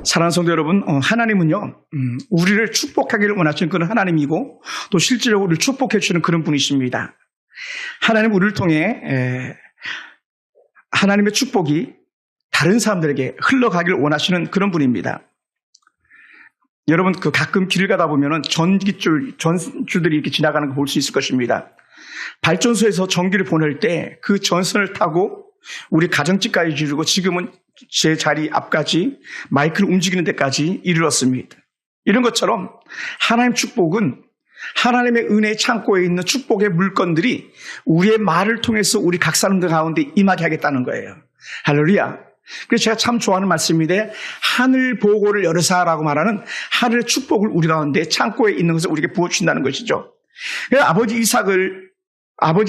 사랑하는 성도 여러분, 하나님은요, 우리를 축복하기를 원하시는 그런 하나님이고, 또 실제로 우리를 축복해 주시는 그런 분이십니다. 하나님 우리를 통해 하나님의 축복이 다른 사람들에게 흘러가기를 원하시는 그런 분입니다. 여러분, 가끔 길을 가다 보면은 전줄들이 이렇게 지나가는 거 볼 수 있을 것입니다. 발전소에서 전기를 보낼 때 그 전선을 타고 우리 가정집까지 이르고 지금은 제 자리 앞까지 마이크를 움직이는 데까지 이르렀습니다. 이런 것처럼 하나님 축복은 하나님의 은혜의 창고에 있는 축복의 물건들이 우리의 말을 통해서 우리 각 사람들 가운데 임하게 하겠다는 거예요. 할렐루야. 그래서 제가 참 좋아하는 말씀인데, 하늘 보고를 열으사라고 말하는 하늘의 축복을 우리 가운데 창고에 있는 것을 우리에게 부어주신다는 것이죠. 그래서 아버지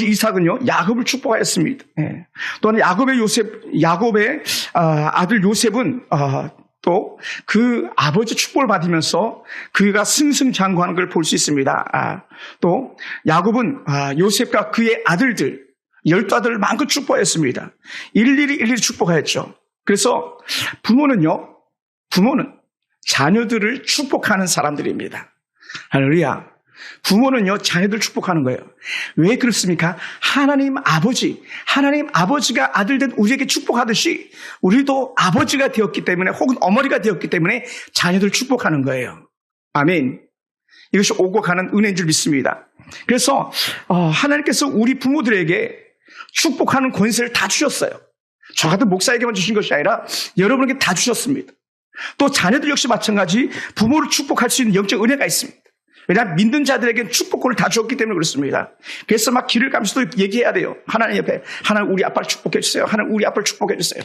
이삭은요, 야곱을 축복하였습니다. 또한 야곱의 아들 요셉은 또 그 아버지 축복을 받으면서 그가 승승장구하는 걸 볼 수 있습니다. 또 야곱은 요셉과 그의 아들들 12아들을 마음껏 축복하였습니다. 일일이 축복하였죠. 그래서 부모는 자녀들을 축복하는 사람들입니다. 할렐루야. 부모는요, 자녀들 축복하는 거예요. 왜 그렇습니까? 하나님 아버지가 아들된 우리에게 축복하듯이 우리도 아버지가 되었기 때문에, 혹은 어머니가 되었기 때문에 자녀들 축복하는 거예요. 아멘. 이것이 오고 가는 은혜인 줄 믿습니다. 그래서 하나님께서 우리 부모들에게 축복하는 권세를 다 주셨어요. 저 같은 목사에게만 주신 것이 아니라 여러분에게 다 주셨습니다. 또 자녀들 역시 마찬가지 부모를 축복할 수 있는 영적 은혜가 있습니다. 왜냐하면 믿는 자들에게는 축복권을 다 주었기 때문에 그렇습니다. 그래서 막 길을 가면서도 얘기해야 돼요. 하나님 옆에, 하나님 우리 아빠를 축복해 주세요. 하나님 우리 아빠를 축복해 주세요.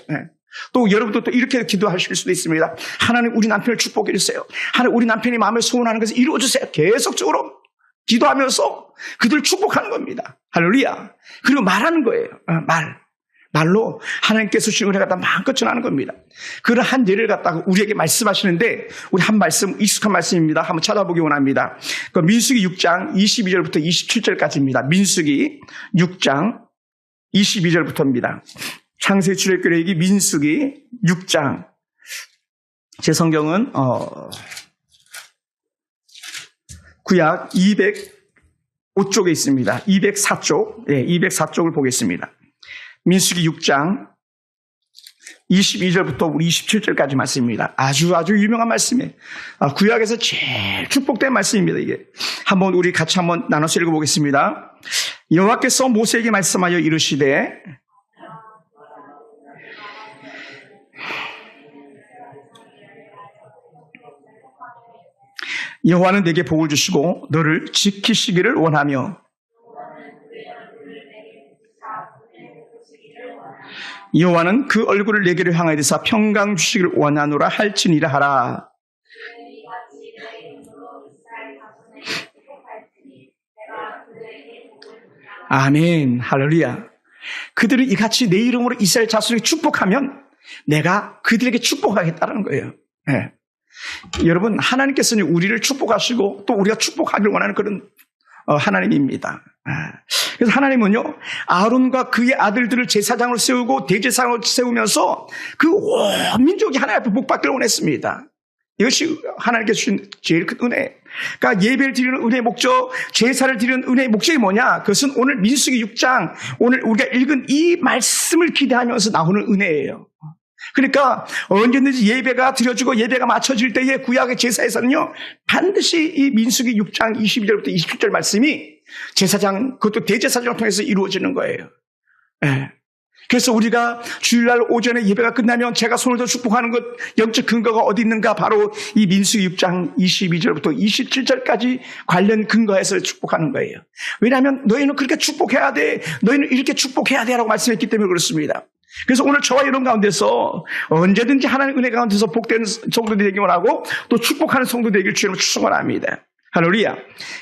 또 여러분도 또 이렇게 기도하실 수도 있습니다. 하나님 우리 남편을 축복해 주세요. 하나님 우리 남편이 마음에 소원하는 것을 이루어 주세요. 계속적으로 기도하면서 그들을 축복하는 겁니다. 할렐루야. 그리고 말하는 거예요. 말로 하나님께서 주신 은혜가 다 마음껏 전하는 겁니다. 그런 한 예를 갖다가 우리에게 말씀하시는데, 우리 한 말씀, 익숙한 말씀입니다. 한번 찾아보기 원합니다. 민수기 6장 22절부터 27절까지입니다. 민수기 6장 22절부터입니다. 창세 출애굽기 민수기 6장. 제 성경은 구약 205쪽에 있습니다. 204쪽. 204쪽을 보겠습니다. 민수기 6장 22절부터 27절까지 말씀입니다. 아주 유명한 말씀이에요. 구약에서 제일 축복된 말씀입니다. 이게 한번 우리 같이 한번 나눠서 읽어보겠습니다. 여호와께서 모세에게 말씀하여 이르시되, 여호와는 내게 복을 주시고 너를 지키시기를 원하며 여호와는 그 얼굴을 내게로 향하여 되사 평강 주시기를 원하노라 할지니라 하라. 아멘. 할렐루야. 그들이 이같이 내 이름으로 이스라엘 자손에게 축복하면 내가 그들에게 축복하겠다는 거예요. 여러분, 하나님께서는 우리를 축복하시고 또 우리가 축복하기를 원하는 그런 하나님입니다. 그래서 하나님은요, 아론과 그의 아들들을 제사장으로 세우고 대제사장으로 세우면서 그 온 민족이 하나님 앞에 복받기를 원했습니다. 이것이 하나님께서 주신 제일 큰 은혜. 그러니까 예배를 드리는 은혜의 목적, 제사를 드리는 은혜의 목적이 뭐냐? 그것은 오늘 민수기 6장, 오늘 우리가 읽은 이 말씀을 기대하면서 나오는 은혜예요. 그러니까 언제든지 예배가 드려지고 예배가 맞춰질 때에 구약의 제사에서는요, 반드시 이 민수기 6장 22절부터 27절 말씀이 제사장, 그것도 대제사장을 통해서 이루어지는 거예요. 그래서 우리가 주일날 오전에 예배가 끝나면 제가 손을 더 축복하는 것, 영적 근거가 어디 있는가? 바로 이 민수기 6장 22절부터 27절까지 관련 근거에서 축복하는 거예요. 왜냐하면 너희는 그렇게 축복해야 돼, 너희는 이렇게 축복해야 돼 라고 말씀했기 때문에 그렇습니다. 그래서 오늘 저와 여러분 가운데서 언제든지 하나님의 은혜 가운데서 복되는 성도들이 되기 원하고 또 축복하는 성도들이 되길 주님을 축원합니다. 할렐루야.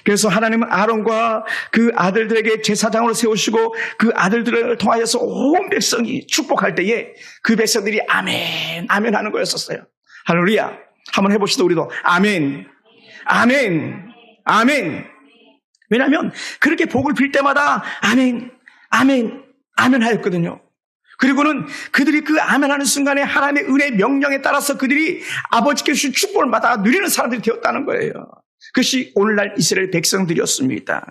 그래서 하나님은 아론과 그 아들들에게 제사장으로 세우시고 그 아들들을 통하여서 온 백성이 축복할 때에 그 백성들이 아멘, 아멘 하는 거였었어요. 할렐루야. 한번 해봅시다. 우리도 아멘, 아멘, 아멘. 왜냐하면 그렇게 복을 빌 때마다 아멘, 아멘, 아멘 하였거든요. 그리고는 그들이 그 아멘하는 순간에 하나님의 은혜의 명령에 따라서 그들이 아버지께 주신 축복을 받아 누리는 사람들이 되었다는 거예요. 그것이 오늘날 이스라엘 백성들이었습니다.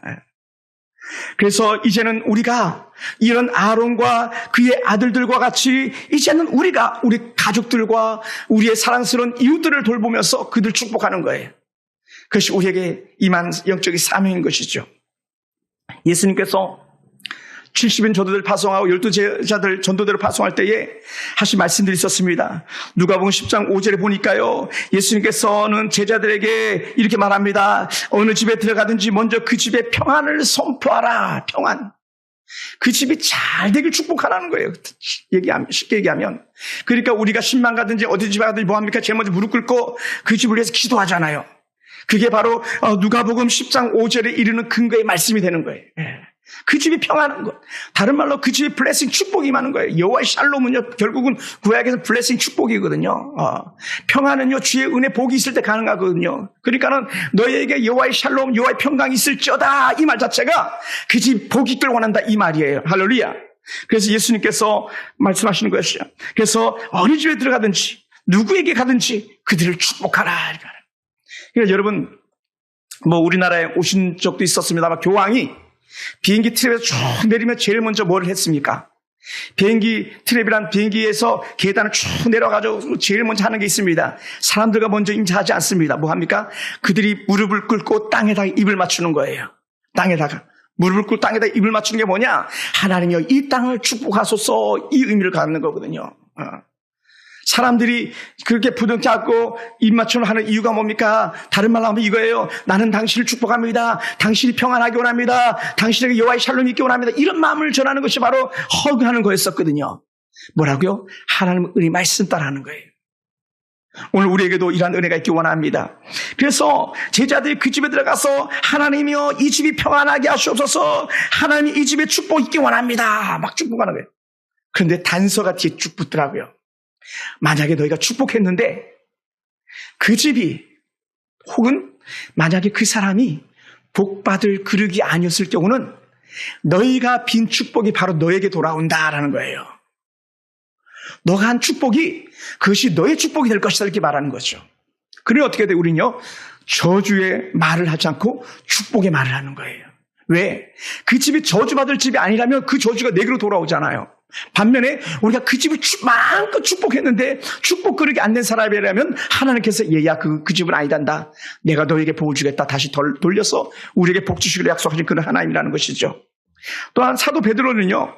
그래서 이제는 우리가 이런 아론과 그의 아들들과 같이 이제는 우리가 우리 가족들과 우리의 사랑스러운 이웃들을 돌보면서 그들 축복하는 거예요. 그것이 우리에게 임한 영적인 사명인 것이죠. 예수님께서 70인 전도들 파송하고 12제자들 전도대로 파송할 때에 하신 말씀들이 있었습니다. 누가복음 10장 5절에 보니까요, 예수님께서는 제자들에게 이렇게 말합니다. 어느 집에 들어가든지 먼저 그 집에 평안을 선포하라. 평안. 그 집이 잘 되길 축복하라는 거예요. 쉽게 얘기하면. 그러니까 우리가 신방 가든지 어디 집에 가든지 뭐합니까? 제일 먼저 무릎 꿇고 그 집을 위해서 기도하잖아요. 그게 바로 누가복음 10장 5절에 이르는 근거의 말씀이 되는 거예요. 그 집이 평안한 것. 다른 말로 그 집에 블레싱 축복이 많은 거예요. 여호와의 샬롬은요, 결국은 구약에서 블레싱 축복이거든요. 평안은요, 주의 은혜 복이 있을 때 가능하거든요. 그러니까는 너희에게 여호와의 샬롬, 여호와의 평강이 있을지어다. 이 말 자체가 그 집 복이 있길 원한다. 이 말이에요. 할렐루야. 그래서 예수님께서 말씀하시는 것이죠. 그래서 어느 집에 들어가든지 누구에게 가든지 그들을 축복하라. 그러니까 여러분, 우리나라에 오신 적도 있었습니다만 교황이 비행기 트랩에서 쭉 내리면 제일 먼저 뭐를 했습니까? 비행기 트랩이란 비행기에서 계단을 쭉 내려가지고 제일 먼저 하는 게 있습니다. 사람들과 먼저 임재하지 않습니다. 뭐 합니까? 그들이 무릎을 꿇고 땅에다가 입을 맞추는 거예요. 땅에다가. 무릎을 꿇고 땅에다 입을 맞추는 게 뭐냐? 하나님이여 이 땅을 축복하소서, 이 의미를 갖는 거거든요. 사람들이 그렇게 부둥켜 안고 입 맞춤을 하는 이유가 뭡니까? 다른 말로 하면 이거예요. 나는 당신을 축복합니다. 당신이 평안하게 원합니다. 당신에게 여호와의 샬롬이 있기 원합니다. 이런 마음을 전하는 것이 바로 허그하는 거였었거든요. 뭐라고요? 하나님의 은혜 말씀 따라하는 거예요. 오늘 우리에게도 이러한 은혜가 있기 원합니다. 그래서 제자들이 그 집에 들어가서 하나님이여 이 집이 평안하게 하시옵소서, 하나님이 이 집에 축복 있기 원합니다. 막 축복하는 거예요. 그런데 단서가 뒤에 쭉 붙더라고요. 만약에 너희가 축복했는데 그 집이 혹은 만약에 그 사람이 복받을 그릇이 아니었을 경우는 너희가 빈 축복이 바로 너에게 돌아온다라는 거예요. 너가 한 축복이 그것이 너의 축복이 될 것이다 이렇게 말하는 거죠. 그래 어떻게 돼? 우리는요 저주의 말을 하지 않고 축복의 말을 하는 거예요. 왜? 그 집이 저주받을 집이 아니라면 그 저주가 내게로 돌아오잖아요. 반면에 우리가 그 집을 마음껏 축복했는데 축복 그릇이 안 된 사람이라면 하나님께서 얘야 그 집은 아니단다. 내가 너에게 복을 주겠다. 다시 돌려서 우리에게 복 주시기로 약속하신 그런 하나님이라는 것이죠. 또한 사도 베드로는요.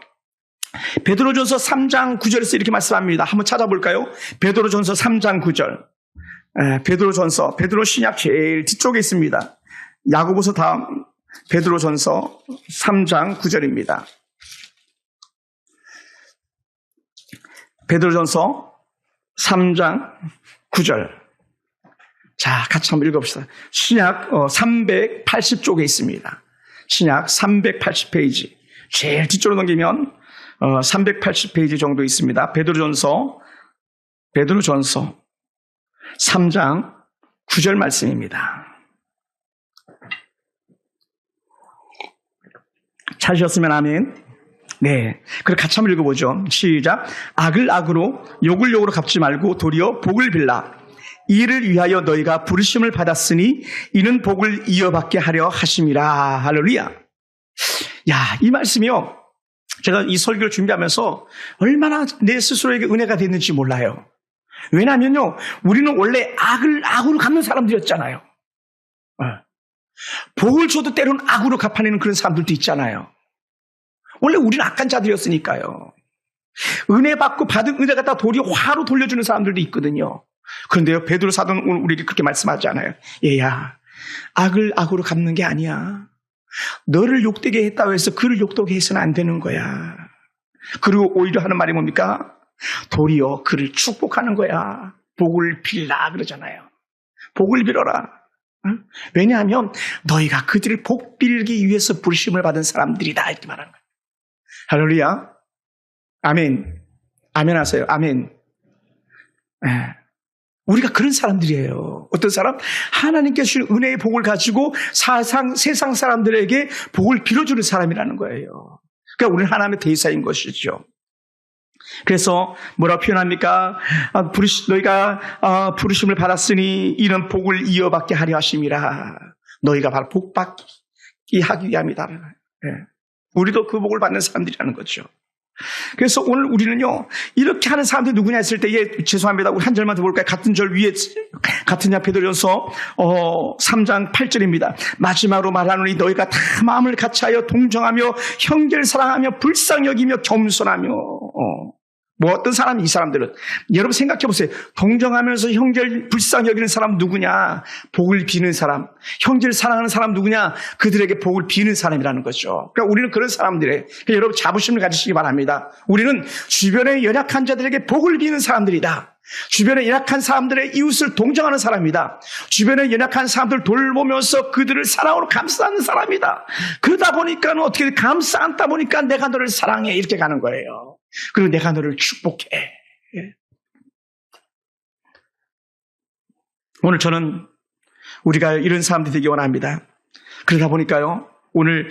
베드로전서 3장 9절에서 이렇게 말씀합니다. 한번 찾아볼까요? 베드로전서 3장 9절. 베드로 신약 제일 뒤쪽에 있습니다. 야고보서 다음 베드로전서 3장 9절입니다. 베드로전서 3장 9절. 자, 같이 한번 읽어봅시다. 신약 380쪽에 있습니다. 신약 380페이지. 제일 뒤쪽으로 넘기면 380페이지 정도 있습니다. 베드로전서 3장 9절 말씀입니다. 찾으셨으면 아멘. 네. 그럼 같이 한번 읽어보죠. 시작. 악을 악으로 욕을 욕으로 갚지 말고 도리어 복을 빌라. 이를 위하여 너희가 부르심을 받았으니 이는 복을 이어받게 하려 하심이라. 할렐루야. 야, 이 말씀이요. 제가 이 설교를 준비하면서 얼마나 내 스스로에게 은혜가 됐는지 몰라요. 왜냐하면요. 우리는 원래 악을 악으로 갚는 사람들이었잖아요. 복을 줘도 때로는 악으로 갚아내는 그런 사람들도 있잖아요. 원래 우리는 악한 자들이었으니까요. 은혜 받고 받은 은혜 갖다 도리어 화로 돌려주는 사람들도 있거든요. 그런데요, 베드로 사도는 오늘 우리에게 그렇게 말씀하지 않아요. 얘야, 악을 악으로 갚는 게 아니야. 너를 욕되게 했다고 해서 그를 욕되게 해서는 안 되는 거야. 그리고 오히려 하는 말이 뭡니까? 도리어 그를 축복하는 거야. 복을 빌라 그러잖아요. 복을 빌어라. 왜냐하면 너희가 그들을 복 빌기 위해서 부르심을 받은 사람들이다 이렇게 말하는 거예요. 할렐루야. 아멘. 아멘 하세요. 아멘. 우리가 그런 사람들이에요. 어떤 사람? 하나님께 주신 은혜의 복을 가지고 세상 사람들에게 복을 빌어주는 사람이라는 거예요. 그러니까 우리는 하나님의 대사인 것이죠. 그래서 뭐라고 표현합니까? 너희가 부르심을 받았으니 이런 복을 이어받게 하려 하심이라. 너희가 바로 복받기 하기 위함이다. 우리도 그 복을 받는 사람들이라는 거죠. 그래서 오늘 우리는요, 이렇게 하는 사람들이 누구냐 했을 때에, 죄송합니다. 우리 한 절만 더 볼까요? 같은 절 위에, 같은 야 베드로전서 3장 8절입니다. 마지막으로 말하노니 너희가 다 마음을 같이하여 동정하며 형제를 사랑하며 불쌍히 여기며 겸손하며. 뭐 어떤 사람이 이 사람들은 여러분 생각해 보세요. 동정하면서 형제를 불쌍히 여기는 사람 누구냐? 복을 비는 사람. 형제를 사랑하는 사람 누구냐? 그들에게 복을 비는 사람이라는 거죠. 그러니까 우리는 그런 사람들이에요. 그러니까 여러분 자부심을 가지시기 바랍니다. 우리는 주변의 연약한 자들에게 복을 비는 사람들이다. 주변에 연약한 사람들의 이웃을 동정하는 사람이다. 주변에 연약한 사람들을 돌보면서 그들을 사랑으로 감싸는 사람이다. 그러다 보니까 어떻게 감싸 안다 보니까 내가 너를 사랑해 이렇게 가는 거예요. 그리고 내가 너를 축복해. 오늘 저는 우리가 이런 사람들이 되기 원합니다. 그러다 보니까요, 오늘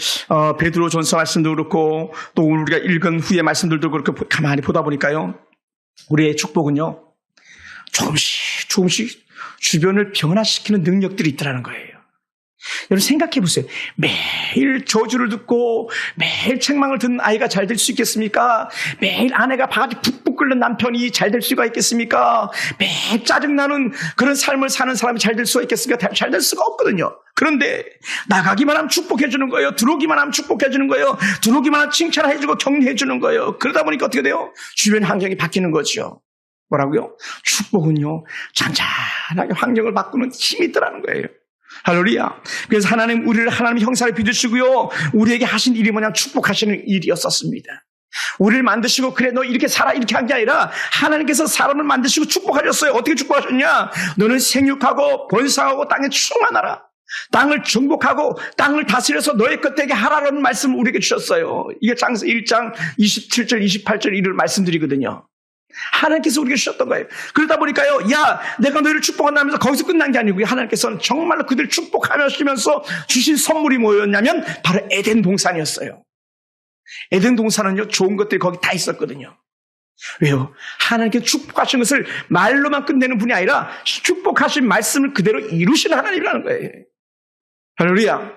베드로전서 말씀도 그렇고 또 오늘 우리가 읽은 후의 말씀들도 그렇게 가만히 보다 보니까요, 우리의 축복은요, 조금씩 주변을 변화시키는 능력들이 있다는 거예요. 여러분 생각해 보세요. 매일 저주를 듣고 매일 책망을 듣는 아이가 잘 될 수 있겠습니까? 매일 아내가 바가지 푹푹 끓는 남편이 잘 될 수가 있겠습니까? 매일 짜증나는 그런 삶을 사는 사람이 잘 될 수가 있겠습니까? 잘 될 수가 없거든요. 그런데 나가기만 하면 축복해 주는 거예요. 들어오기만 하면 축복해 주는 거예요. 들어오기만 하면 칭찬해 주고 격려해 주는 거예요. 그러다 보니까 어떻게 돼요? 주변 환경이 바뀌는 거죠. 뭐라고요? 축복은요, 잔잔하게 환경을 바꾸는 힘이 있더라는 거예요. 할렐루야. 그래서 하나님, 우리를 하나님 형상을 빚으시고요, 우리에게 하신 일이 뭐냐면 축복하시는 일이었었습니다. 우리를 만드시고 그래 너 이렇게 살아 이렇게 한 게 아니라 하나님께서 사람을 만드시고 축복하셨어요. 어떻게 축복하셨냐? 너는 생육하고 번성하고 땅에 충만하라. 땅을 정복하고 땅을 다스려서 너의 것 되게 하라는 말씀을 우리에게 주셨어요. 이게 창세 1장 27절 28절 이를 말씀드리거든요. 하나님께서 우리에게 주셨던 거예요. 그러다 보니까요, 야, 내가 너희를 축복한다면서 거기서 끝난 게 아니고요, 하나님께서는 정말로 그들을 축복하시면서 주신 선물이 뭐였냐면 바로 에덴 동산이었어요. 에덴 동산은요, 좋은 것들이 거기 다 있었거든요. 왜요? 하나님께서 축복하신 것을 말로만 끝내는 분이 아니라 축복하신 말씀을 그대로 이루시는 하나님이라는 거예요. 할렐루야.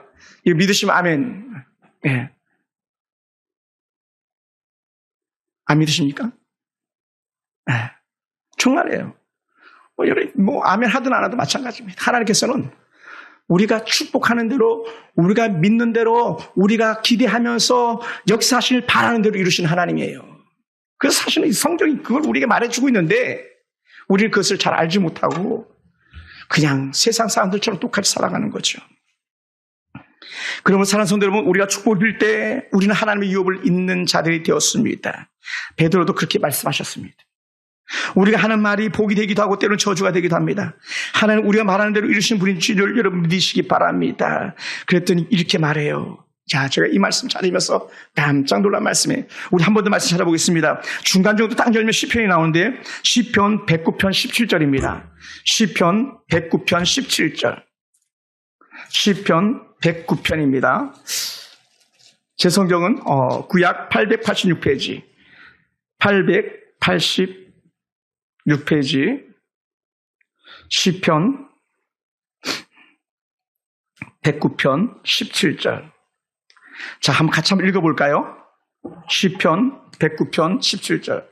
이거 믿으시면 아멘. 예. 안 믿으십니까? 네, 정말이에요. 아멘 하든 안 하든 마찬가지입니다. 하나님께서는 우리가 축복하는 대로, 우리가 믿는 대로, 우리가 기대하면서 역사하시길 바라는 대로 이루시는 하나님이에요. 그래서 사실은 이 성경이 그걸 우리에게 말해주고 있는데 우리는 그것을 잘 알지 못하고 그냥 세상 사람들처럼 똑같이 살아가는 거죠. 그러면 사랑하는 성도 여러분, 우리가 축복을 빌 때 우리는 하나님의 유업을 잇는 자들이 되었습니다. 베드로도 그렇게 말씀하셨습니다. 우리가 하는 말이 복이 되기도 하고 때로는 저주가 되기도 합니다. 하나님 우리가 말하는 대로 이루신 분인 줄을 여러분 믿으시기 바랍니다. 그랬더니 이렇게 말해요. 자, 제가 이 말씀 찾으면서 깜짝 놀란 말씀에 우리 한 번 더 말씀 찾아보겠습니다. 중간 정도 딱 열면 시편이 나오는데 시편 109편 17절입니다. 시편 109편 17절. 시편 109편입니다. 제 성경은 구약 886페이지. 886페이지. 시편 109편 17절. 자, 같이 한번 읽어볼까요? 시편 109편 17절.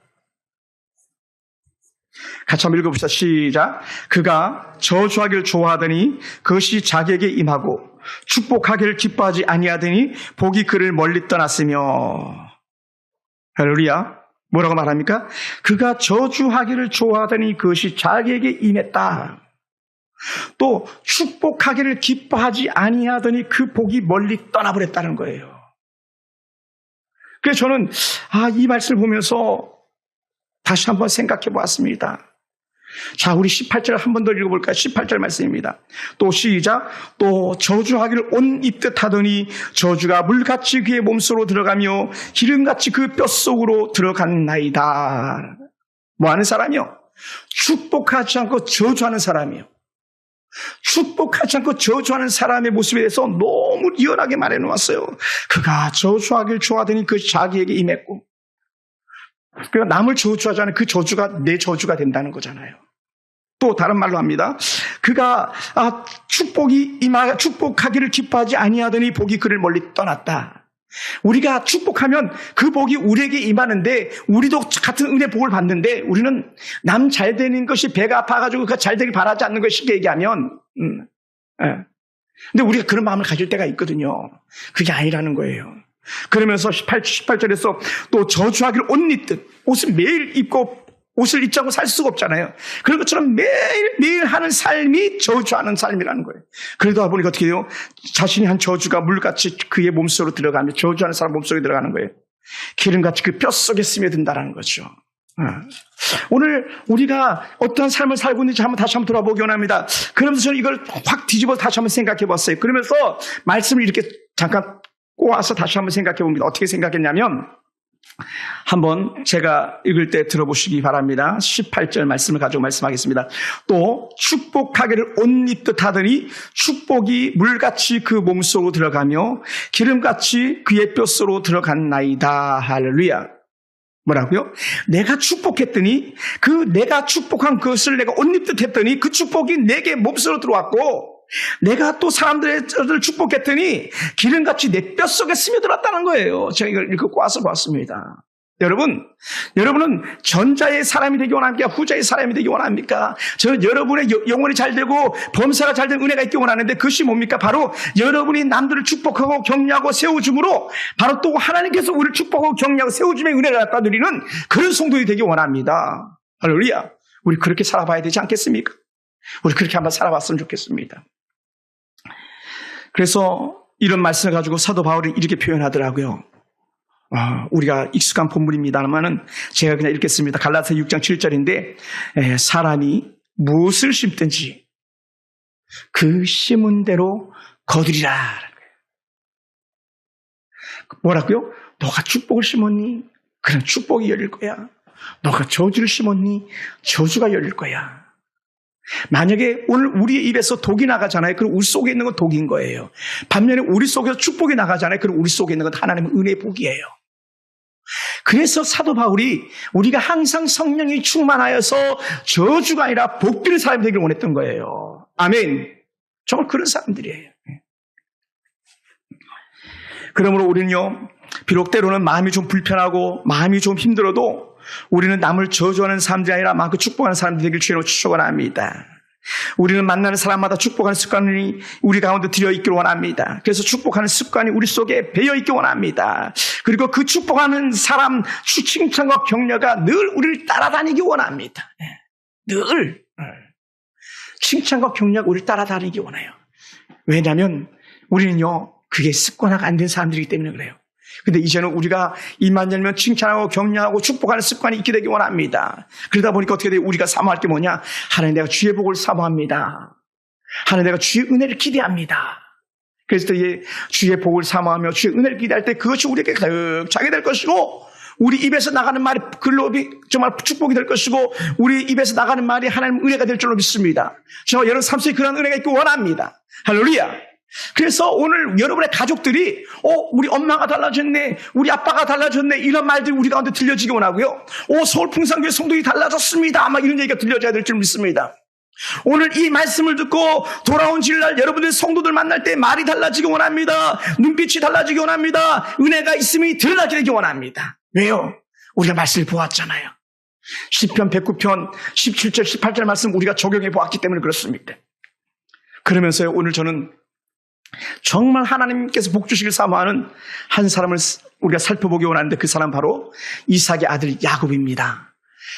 같이 한번 읽어봅시다. 시작. 그가 저주하기를 좋아하더니 그것이 자기에게 임하고 축복하기를 기뻐하지 아니하더니 복이 그를 멀리 떠났으며. 할렐루야. 뭐라고 말합니까? 그가 저주하기를 좋아하더니 그것이 자기에게 임했다. 또 축복하기를 기뻐하지 아니하더니 그 복이 멀리 떠나버렸다는 거예요. 그래서 저는 이 말씀을 보면서 다시 한번 생각해 보았습니다. 자, 우리 18절 한 번 더 읽어볼까요? 18절 말씀입니다. 또 시작. 또 저주하기를 온 입듯 하더니 저주가 물같이 그의 몸속으로 들어가며 기름같이 그 뼛속으로 들어갔나이다. 뭐 하는 사람이요? 축복하지 않고 저주하는 사람이요. 축복하지 않고 저주하는 사람의 모습에 대해서 너무 리얼하게 말해 놓았어요. 그가 저주하기를 좋아하더니 그 자기에게 임했고 그러니까 남을 저주하잖아요. 그 저주가 내 저주가 된다는 거잖아요. 또 다른 말로 합니다. 그가 축복하기를 기뻐하지 아니하더니 복이 그를 멀리 떠났다. 우리가 축복하면 그 복이 우리에게 임하는데 우리도 같은 은혜 복을 받는데 우리는 남 잘 되는 것이 배가 아파가지고 그 잘 되길 바라지 않는 걸 쉽게 얘기하면 근데 우리가 그런 마음을 가질 때가 있거든요. 그게 아니라는 거예요. 그러면서 18절에서 또 저주하기를 옷 입듯 옷을 매일 입고 옷을 입지 않고 살 수가 없잖아요. 그런 것처럼 매일 하는 삶이 저주하는 삶이라는 거예요. 그러다 보니까 어떻게 해요? 자신이 한 저주가 물같이 그의 몸속으로 들어가면 저주하는 사람 몸속에 들어가는 거예요. 기름같이 그 뼛속에 스며든다라는 거죠. 오늘 우리가 어떠한 삶을 살고 있는지 다시 한번 돌아보기 원합니다. 그러면서 저는 이걸 확 뒤집어 다시 한번 생각해 봤어요. 그러면서 말씀을 이렇게 잠깐 꼬아서 다시 한번 생각해 봅니다. 어떻게 생각했냐면 한번 제가 읽을 때 들어보시기 바랍니다. 18절 말씀을 가지고 말씀하겠습니다. 또 축복하기를 옷 입듯 하더니 축복이 물같이 그 몸속으로 들어가며 기름같이 그의 뼛속으로 들어갔나이다. 할렐루야. 뭐라고요? 내가 축복했더니 내가 축복한 것을 내가 옷 입듯 했더니 그 축복이 내게 몸속으로 들어왔고 내가 또 사람들을 축복했더니 기름같이 내 뼛속에 스며들었다는 거예요. 제가 이걸 읽고 와서 봤습니다. 여러분은 전자의 사람이 되기 원합니까? 후자의 사람이 되기 원합니까? 저는 여러분의 영혼이 잘 되고 범사가 잘 되는 은혜가 있기 원하는데 그것이 뭡니까? 바로 여러분이 남들을 축복하고 격려하고 세워줌으로 바로 또 하나님께서 우리를 축복하고 격려하고 세워줌의 은혜를 갖다 누리는 그런 성도들이 되기 원합니다. 할렐루야. 우리 그렇게 살아봐야 되지 않겠습니까? 우리 그렇게 한번 살아봤으면 좋겠습니다. 그래서 이런 말씀을 가지고 사도 바울이 이렇게 표현하더라고요. 우리가 익숙한 본문입니다만은 제가 그냥 읽겠습니다. 갈라디아 6장 7절인데 사람이 무엇을 심든지 그 심은 대로 거두리라. 뭐라고요? 너가 축복을 심었니? 그럼 축복이 열릴 거야. 너가 저주를 심었니? 저주가 열릴 거야. 만약에 오늘 우리의 입에서 독이 나가잖아요. 그럼 우리 속에 있는 건 독인 거예요. 반면에 우리 속에서 축복이 나가잖아요. 그럼 우리 속에 있는 건 하나님의 은혜의 복이에요. 그래서 사도 바울이 우리가 항상 성령이 충만하여서 저주가 아니라 복되는 사람이 되기를 원했던 거예요. 아멘. 정말 그런 사람들이에요. 그러므로 우리는요, 비록 때로는 마음이 좀 불편하고 마음이 좀 힘들어도 우리는 남을 저주하는 사람들이 아니라 마음껏 축복하는 사람들이 되길 주의로 축원합니다. 우리는 만나는 사람마다 축복하는 습관이 우리 가운데 들어있기를 원합니다. 그래서 축복하는 습관이 우리 속에 배어있기 원합니다. 그리고 그 축복하는 사람 칭찬과 격려가 늘 우리를 따라다니기 원합니다. 늘 칭찬과 격려가 우리를 따라다니기 원해요. 왜냐하면 우리는요, 그게 습관화가 안 된 사람들이기 때문에 그래요. 근데 이제는 우리가 입만 열면 칭찬하고 격려하고 축복하는 습관이 있게 되기 원합니다. 그러다 보니까 어떻게 돼요? 우리가 사모할 게 뭐냐? 하나님, 내가 주의 복을 사모합니다. 하나님, 내가 주의 은혜를 기대합니다. 그래서 주의 복을 사모하며 주의 은혜를 기대할 때 그것이 우리에게 가득차게 될 것이고 우리 입에서 나가는 말이 글로비 정말 축복이 될 것이고 우리 입에서 나가는 말이 하나님 은혜가 될 줄로 믿습니다. 저 여러분 삶 속에 그런 은혜가 있기 원합니다. 할렐루야. 그래서 오늘 여러분의 가족들이 우리 엄마가 달라졌네, 우리 아빠가 달라졌네, 이런 말들이 우리 가운데 들려지기 원하고요. 서울 풍산교회 성도들이 달라졌습니다, 아마 이런 얘기가 들려져야 될 줄 믿습니다. 오늘 이 말씀을 듣고 돌아온 주일날 여러분들 성도들 만날 때 말이 달라지기 원합니다. 눈빛이 달라지기 원합니다. 은혜가 있음이 드러나게 되기 원합니다. 왜요? 우리가 말씀을 보았잖아요. 시편 109편 17절 18절 말씀 우리가 적용해 보았기 때문에 그렇습니다. 그러면서요, 오늘 저는 정말 하나님께서 복 주시길 사모하는 한 사람을 우리가 살펴보기 원하는데 그 사람 바로 이삭의 아들 야곱입니다.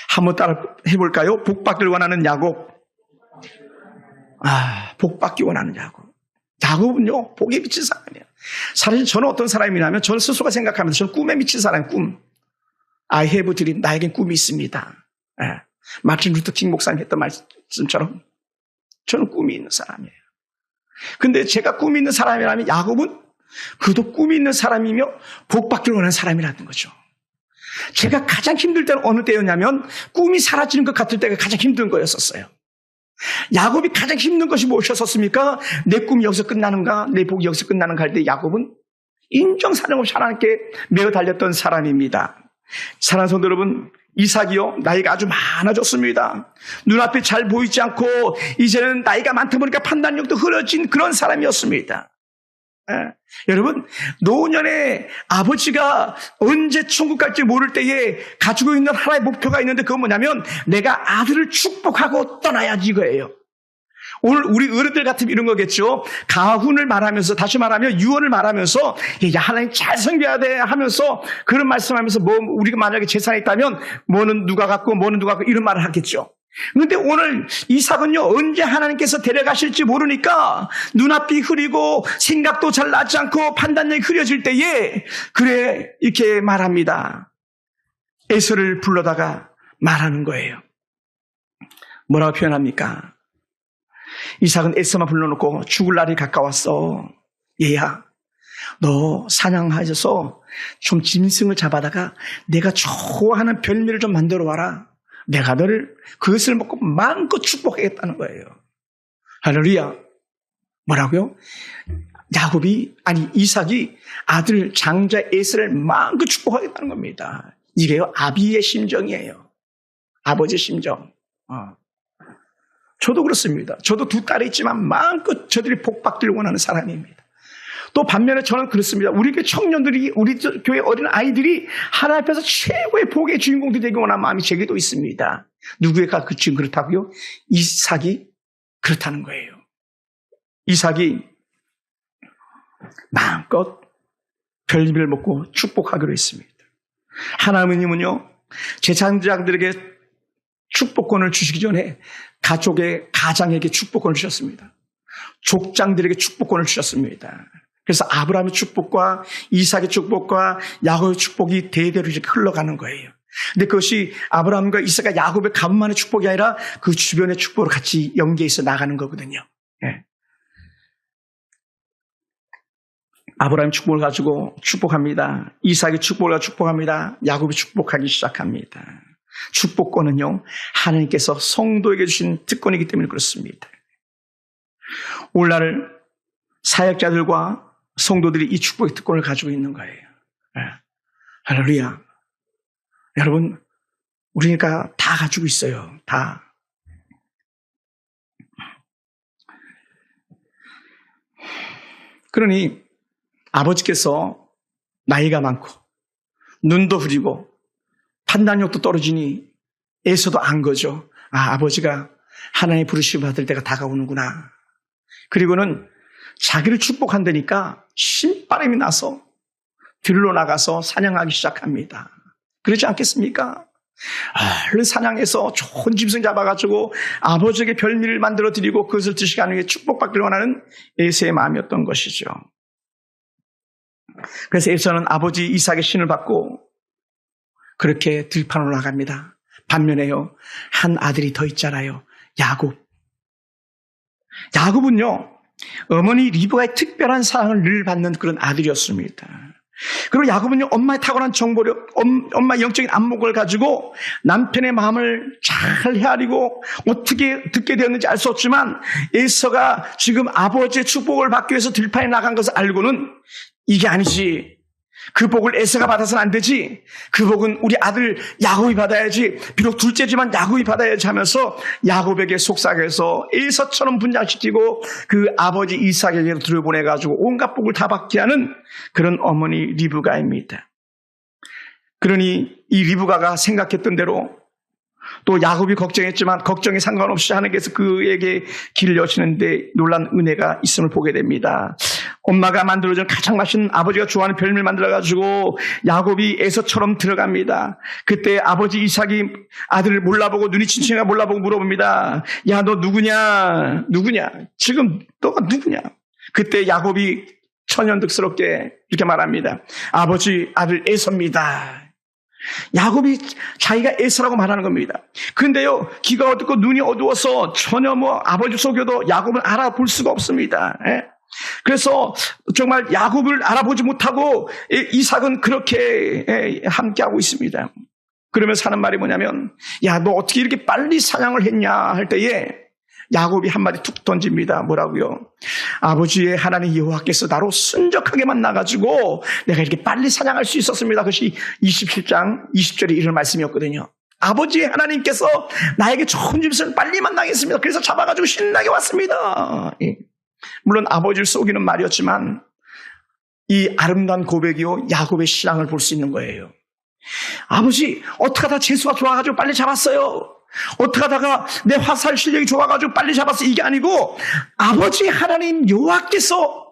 한번 따라 해볼까요? 복 받기를 원하는 야곱. 복 받기 원하는 야곱. 야곱은요, 복에 미친 사람이에요. 사실 저는 어떤 사람이냐면 저는 스스로가 생각하면서 저는 꿈에 미친 사람이에요. 꿈. I have dream. 나에겐 꿈이 있습니다. 마틴 루터 킹 목사님 했던 말씀처럼 저는 꿈이 있는 사람이에요. 근데 제가 꿈이 있는 사람이라면 야곱은 그도 꿈이 있는 사람이며 복받기를 원하는 사람이라는 거죠. 제가 가장 힘들 때는 어느 때였냐면 꿈이 사라지는 것 같을 때가 가장 힘든 거였었어요. 야곱이 가장 힘든 것이 무엇이었습니까? 내 꿈이 여기서 끝나는가? 내 복이 여기서 끝나는가 할 때 야곱은 인정사정 없이 하나님께 매어 달렸던 사람입니다. 사랑하는 성도 여러분, 이삭이요, 나이가 아주 많아졌습니다. 눈앞에 잘 보이지 않고 이제는 나이가 많다 보니까 판단력도 흐려진 그런 사람이었습니다. 여러분, 노년에 아버지가 언제 천국 갈지 모를 때에 가지고 있는 하나의 목표가 있는데 그건 뭐냐면 내가 아들을 축복하고 떠나야지 이거예요. 오늘 우리 어른들 같으면 이런 거겠죠. 가훈을 말하면서, 다시 말하면 유언을 말하면서 야, 하나님 잘 섬겨야 돼 하면서 그런 말씀하면서 뭐 우리가 만약에 재산이 있다면 뭐는 누가 갖고 뭐는 누가 갖고 이런 말을 하겠죠. 그런데 오늘 이삭은요, 언제 하나님께서 데려가실지 모르니까 눈앞이 흐리고 생각도 잘 나지 않고 판단력이 흐려질 때에 그래 이렇게 말합니다. 에서를 불러다가 말하는 거예요. 뭐라고 표현합니까? 이삭은 에서만 불러놓고 죽을 날이 가까웠어. 얘야, 너 사냥하셔서 좀 짐승을 잡아다가 내가 좋아하는 별미를 좀 만들어 와라. 내가 너를 그것을 먹고 마음껏 축복하겠다는 거예요. 할렐루야. 뭐라고요? 이삭이 아들 장자 에서를 마음껏 축복하겠다는 겁니다. 이게요, 아비의 심정이에요. 아버지의 심정. 저도 그렇습니다. 저도 두 딸이 있지만 마음껏 저들이 복받기를 원하는 사람입니다. 또 반면에 저는 그렇습니다. 우리 교회 청년들이, 우리 교회 어린 아이들이 하나님 앞에서 최고의 복의 주인공들이 되기 원하는 마음이 제게도 있습니다. 누구가 지금 그렇다고요? 이삭이 그렇다는 거예요. 이삭이 마음껏 별미를 먹고 축복하기로 했습니다. 하나님은요, 제사장들에게 축복권을 주시기 전에 가장에게 축복권을 주셨습니다. 족장들에게 축복권을 주셨습니다. 그래서 아브라함의 축복과 이삭의 축복과 야곱의 축복이 대대로 이렇게 흘러가는 거예요. 근데 그것이 아브라함과 이삭과 야곱의 가문만의 축복이 아니라 그 주변의 축복으로 같이 연계해서 나가는 거거든요. 네. 아브라함의 축복을 가지고 축복합니다. 이삭의 축복을 가지고 축복합니다. 야곱이 축복하기 시작합니다. 축복권은요, 하나님께서 성도에게 주신 특권이기 때문에 그렇습니다. 오늘날 사역자들과 성도들이 이 축복의 특권을 가지고 있는 거예요. 네. 할렐루야. 여러분, 우리가 다 가지고 있어요. 다. 그러니 아버지께서 나이가 많고 눈도 흐리고 판단력도 떨어지니 에서도 안 거죠. 아버지가 하나님 부르심 받을 때가 다가오는구나. 그리고는 자기를 축복한다니까 신바람이 나서 들로 나가서 사냥하기 시작합니다. 그렇지 않겠습니까? 얼른 사냥해서 좋은 짐승 잡아가지고 아버지에게 별미를 만들어 드리고 그것을 드시기 위해 축복받기를 원하는 에서의 마음이었던 것이죠. 그래서 에서는 아버지 이삭의 신을 받고 그렇게 들판으로 나갑니다. 반면에요, 한 아들이 더 있잖아요. 야곱. 야곱은요, 어머니 리브가의 특별한 사랑을 늘 받는 그런 아들이었습니다. 그리고 야곱은요, 엄마의 타고난 정보력, 엄마의 영적인 안목을 가지고 남편의 마음을 잘 헤아리고 어떻게 듣게 되었는지 알 수 없지만 에서가 지금 아버지의 축복을 받기 위해서 들판에 나간 것을 알고는 이게 아니지. 그 복을 에서가 받아서는 안 되지. 그 복은 우리 아들 야곱이 받아야지. 비록 둘째지만 야곱이 받아야지 하면서 야곱에게 속삭여서 에서처럼 분장시키고 그 아버지 이삭에게로 들여보내가지고 온갖 복을 다 받게 하는 그런 어머니 리브가입니다. 그러니 이 리브가가 생각했던 대로 또 야곱이 걱정했지만 걱정에 상관없이 하나님께서 그에게 길을 여시는데 놀란 은혜가 있음을 보게 됩니다. 엄마가 만들어준 가장 맛있는 아버지가 좋아하는 별미를 만들어가지고 야곱이 에서처럼 들어갑니다. 그때 아버지 이삭이 아들을 몰라보고 눈이 친친가 몰라보고 물어봅니다. 야, 너 누구냐? 지금 너가 누구냐? 그때 야곱이 천연득스럽게 이렇게 말합니다. 아버지, 아들 에서입니다. 야곱이 자기가 에서라고 말하는 겁니다. 그런데요, 귀가 어둡고 눈이 어두워서 전혀 아버지 속여도 야곱을 알아볼 수가 없습니다. 그래서 정말 야곱을 알아보지 못하고 이삭은 그렇게 함께하고 있습니다. 그러면서 하는 말이 뭐냐면, 야, 너 어떻게 이렇게 빨리 사냥을 했냐 할 때에 야곱이 한마디 툭 던집니다. 뭐라고요? 아버지의 하나님 여호와께서 나로 순적하게 만나가지고 내가 이렇게 빨리 사냥할 수 있었습니다. 그것이 27장 20절에 이런 말씀이었거든요. 아버지의 하나님께서 나에게 좋은 짐승을 빨리 만나겠습니다. 그래서 잡아가지고 신나게 왔습니다. 물론 아버지를 속이는 말이었지만 이 아름다운 고백이요 야곱의 신앙을 볼 수 있는 거예요. 아버지 어떻게 하다 재수가 좋아가지고 빨리 잡았어요. 어떻게 하다가 내 화살 실력이 좋아가지고 빨리 잡았어. 이게 아니고 아버지 하나님 여호와께서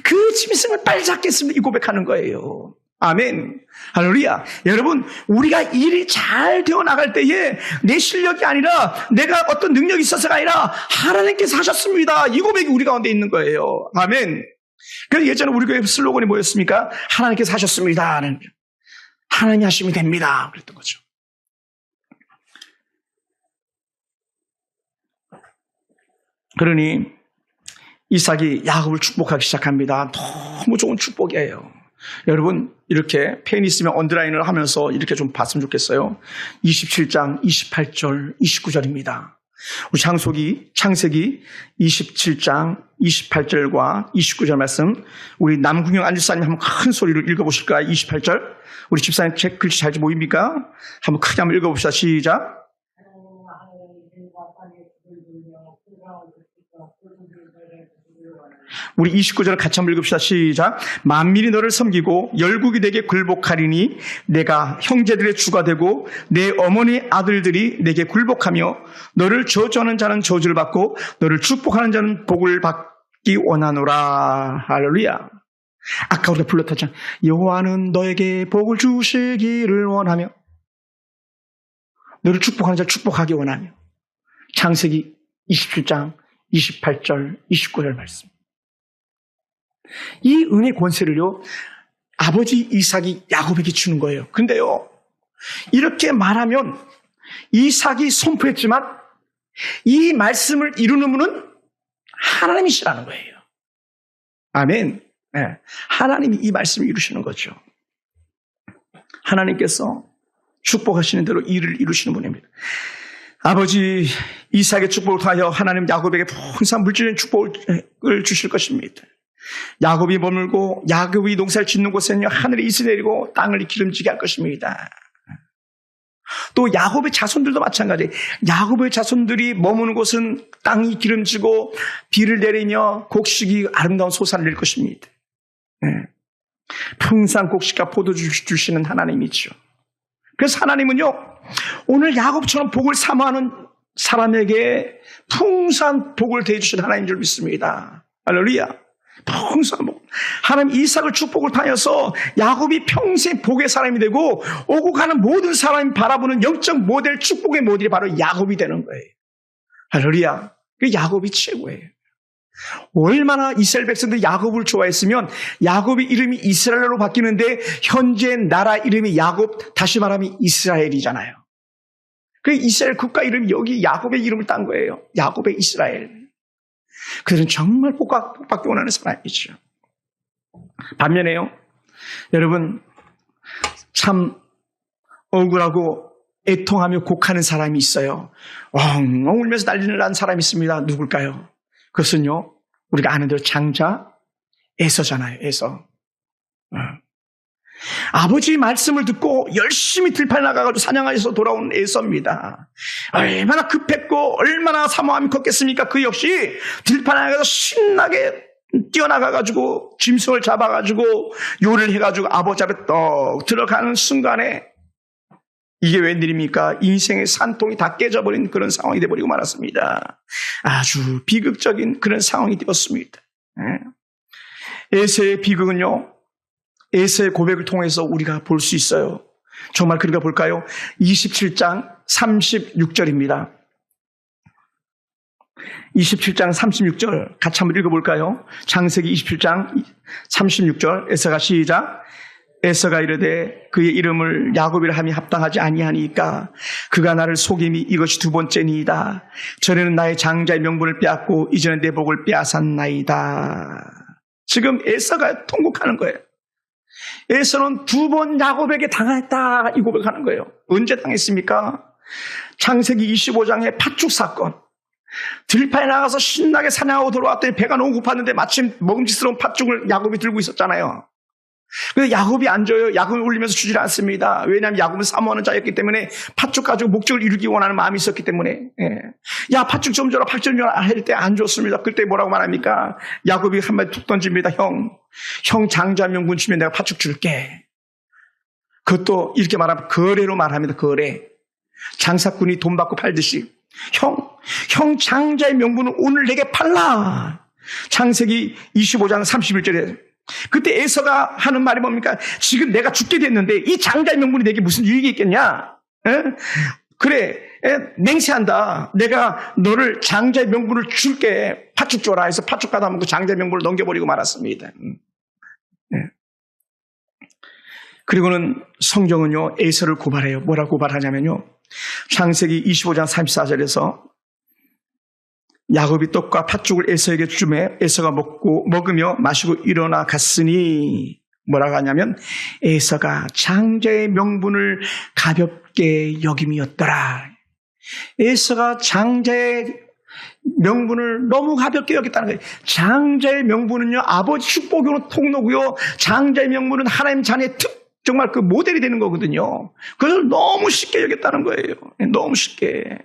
그 짐승을 빨리 잡겠습니다. 이 고백하는 거예요. 아멘. 할렐루야. 여러분, 우리가 일이 잘 되어 나갈 때에 내 실력이 아니라 내가 어떤 능력이 있어서가 아니라 하나님께서 하셨습니다. 이 고백이 우리 가운데 있는 거예요. 아멘. 그래서 예전에 우리 교회 슬로건이 뭐였습니까? 하나님께서 하셨습니다. 하나님이 하시면 됩니다. 그랬던 거죠. 그러니 이삭이 야곱을 축복하기 시작합니다. 너무 좋은 축복이에요. 여러분 이렇게 펜 있으면 언더라인을 하면서 이렇게 좀 봤으면 좋겠어요. 27장 28절 29절입니다. 우리 창세기 27장 28절과 29절 말씀 우리 남궁영 안집사님 한번 큰 소리로 읽어보실까요? 28절 우리 집사님 글씨 잘 보입니까? 한번 크게 한번 읽어봅시다. 시작. 우리 29절을 같이 한번 읽읍시다. 시작. 만민이 너를 섬기고 열국이 내게 굴복하리니 내가 형제들의 주가 되고 내 어머니 아들들이 내게 굴복하며 너를 저주하는 자는 저주를 받고 너를 축복하는 자는 복을 받기 원하노라. 할렐루야. 아까 우리가 불렀던 여호와는 너에게 복을 주시기를 원하며 너를 축복하는 자를 축복하기 원하며. 창세기 27장 28절 29절 말씀. 이 은혜 권세를요 아버지 이삭이 야곱에게 주는 거예요. 근데요 이렇게 말하면 이삭이 선포했지만 이 말씀을 이루는 분은 하나님이시라는 거예요. 아멘. 네. 하나님이 이 말씀을 이루시는 거죠. 하나님께서 축복하시는 대로 일을 이루시는 분입니다. 아버지 이삭의 축복을 통하여 하나님 야곱에게 풍성한 물질적인 축복을 주실 것입니다. 야곱이 머물고 야곱이 농사를 짓는 곳에는요 하늘이 이슬 내리고 땅을 기름지게 할 것입니다. 또 야곱의 자손들도 마찬가지. 야곱의 자손들이 머무는 곳은 땅이 기름지고 비를 내리며 곡식이 아름다운 소산을 낼 것입니다. 네. 풍성한 곡식과 포도주 주시는 하나님이죠. 그래서 하나님은요 오늘 야곱처럼 복을 사모하는 사람에게 풍성한 복을 대해주신 하나님인 줄 믿습니다. 할렐루야. 풍성한 복. 하나님 이삭을 축복을 타여서 야곱이 평생 복의 사람이 되고 오고 가는 모든 사람이 바라보는 영적 모델 축복의 모델이 바로 야곱이 되는 거예요. 할렐루야. 그 야곱이 최고예요. 얼마나 이스라엘 백성들이 야곱을 좋아했으면 야곱의 이름이 이스라엘로 바뀌는데 현재 나라 이름이 야곱, 다시 말하면 이스라엘이잖아요. 그 이스라엘 국가 이름이 여기 야곱의 이름을 딴 거예요. 야곱의 이스라엘. 그들은 정말 복받기 원하는 사람이죠. 반면에요 여러분 참 억울하고 애통하며 곡하는 사람이 있어요. 엉엉 울면서 난리를 난 사람이 있습니다. 누굴까요? 그것은요 우리가 아는 대로 장자 에서잖아요. 에서. 아버지 말씀을 듣고 열심히 들판에 나가가지고 사냥하여서 돌아온 에서입니다. 얼마나 급했고 얼마나 사모함이 컸겠습니까? 그 역시 들판에 나가서 신나게 뛰어나가가지고 짐승을 잡아가지고 요리를 해가지고 아버지 앞에 떡 들어가는 순간에 이게 웬일입니까? 인생의 산통이 다 깨져버린 그런 상황이 되어버리고 말았습니다. 아주 비극적인 그런 상황이 되었습니다. 에서의 비극은요 에서의 고백을 통해서 우리가 볼 수 있어요. 정말 그런가 볼까요? 27장 36절입니다. 27장 36절 같이 한번 읽어볼까요? 창세기 27장 36절 에서가 시작. 에서가 이르되 그의 이름을 야곱이라 함이 합당하지 아니하니까 그가 나를 속임이 이것이 두 번째니이다. 전에는 나의 장자의 명분을 빼앗고 이제는 내 복을 빼앗았나이다. 지금 에서가 통곡하는 거예요. 에서는 두 번 야곱에게 당했다 이 고백하는 거예요. 언제 당했습니까? 창세기 25장의 팥죽 사건. 들판에 나가서 신나게 사냥하고 돌아왔더니 배가 너무 고팠는데 마침 먹음직스러운 팥죽을 야곱이 들고 있었잖아요. 근데 야곱이 안 줘요. 야곱이 울리면서 주질 않습니다. 왜냐하면 야곱은 사모하는 자였기 때문에 팥죽 가지고 목적을 이루기 원하는 마음이 있었기 때문에. 야, 팥죽 좀 줘라, 팥죽 좀 줘라 할 때 안 줬습니다. 그때 뭐라고 말합니까? 야곱이 한마디 툭 던집니다. 형 장자명분 주면 내가 팥죽 줄게. 그것도 이렇게 말하면 거래로 말합니다. 거래. 장사꾼이 돈 받고 팔듯이 형 장자의 명분은 오늘 내게 팔라. 창세기 25장 31절에 그때 에서가 하는 말이 뭡니까? 지금 내가 죽게 됐는데 이 장자의 명분이 내게 무슨 유익이 있겠냐? 그래, 맹세한다. 내가 너를 장자의 명분을 줄게. 팥죽 줘라 해서 팥죽 받아 먹고 장자의 명분을 넘겨버리고 말았습니다. 그리고는 성경은요, 에서를 고발해요. 뭐라고 고발하냐면요, 창세기 25장 34절에서 야곱이 떡과 팥죽을 에서에게 주매 에서가 먹으며 마시고 일어나 갔으니 뭐라고 하냐면 에서가 장자의 명분을 가볍게 여김이었더라. 에서가 장자의 명분을 너무 가볍게 여겼다는 거예요. 장자의 명분은요, 아버지 축복으로 통로고요. 장자의 명분은 하나님 자녀의 정말 그 모델이 되는 거거든요. 그것을 너무 쉽게 여겼다는 거예요. 너무 쉽게.